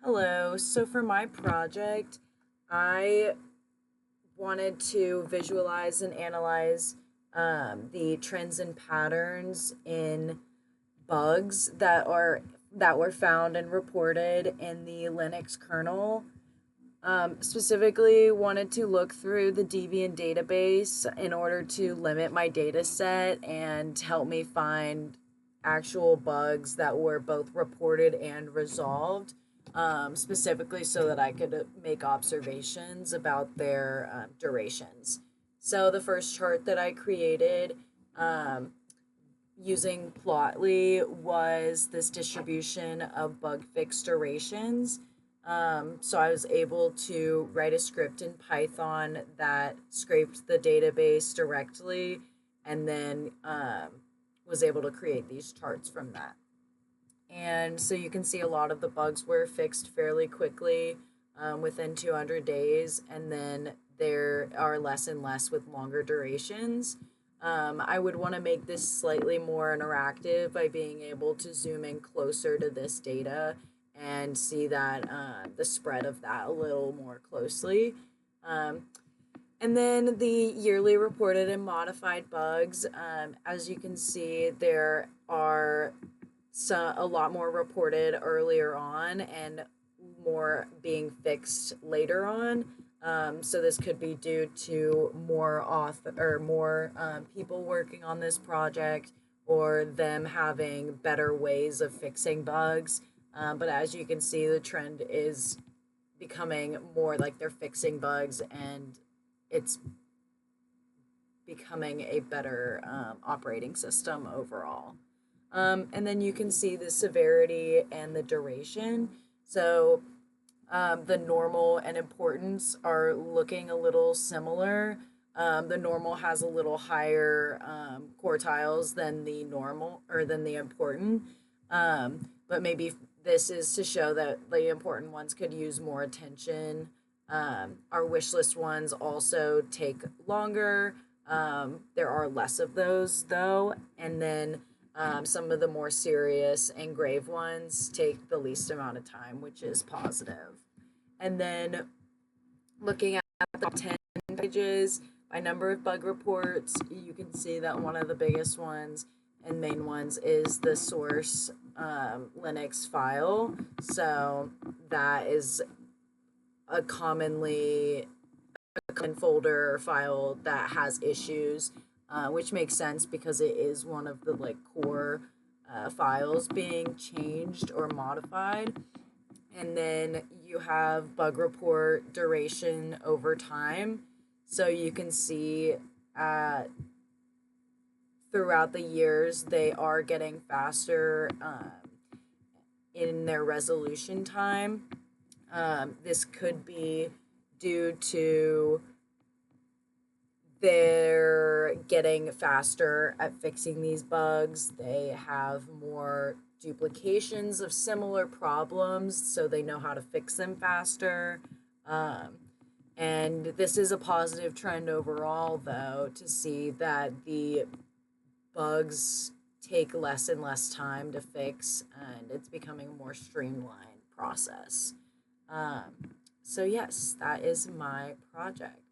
Hello. So for my project, I wanted to visualize and analyze the trends and patterns in bugs that were found and reported in the Linux kernel. Specifically, wanted to look through the Debian database in order to limit my data set and help me find actual bugs that were both reported and resolved, specifically so that I could make observations about their durations. So, the first chart that I created um, using Plotly was this distribution of bug fix durations. So I was able to write a script in Python that scraped the database directly and then was able to create these charts from that. And so you can see a lot of the bugs were fixed fairly quickly, within 200 days, and then there are less and less with longer durations. I would want to make this slightly more interactive by being able to zoom in closer to this data and see that the spread of that a little more closely. Um, and then the yearly reported and modified bugs. As you can see, there are a lot more reported earlier on and more being fixed later on. So this could be due to more people working on this project, or them having better ways of fixing bugs. But as you can see, the trend is becoming more like they're fixing bugs, and it's becoming a better operating system overall. And then you can see the severity and the duration. So the normal and importance are looking a little similar. The normal has a little higher quartiles than the normal or than the important. But maybe this is to show that the important ones could use more attention. Our wish list ones also take longer. There are less of those though. And then some of the more serious and grave ones take the least amount of time, which is positive. And then looking at the top 10 pages by number of bug reports, you can see that one of the biggest ones and main ones is the source Linux file. So that is a common folder or file that has issues, which makes sense because it is one of the core files being changed or modified. And then you have bug report duration over time. So you can see throughout the years they are getting faster in their resolution time. This could be due to they're getting faster at fixing these bugs. They have more duplications of similar problems, so they know how to fix them faster. And this is a positive trend overall, though, to see that the bugs take less and less time to fix, and it's becoming a more streamlined process. So, yes, that is my project.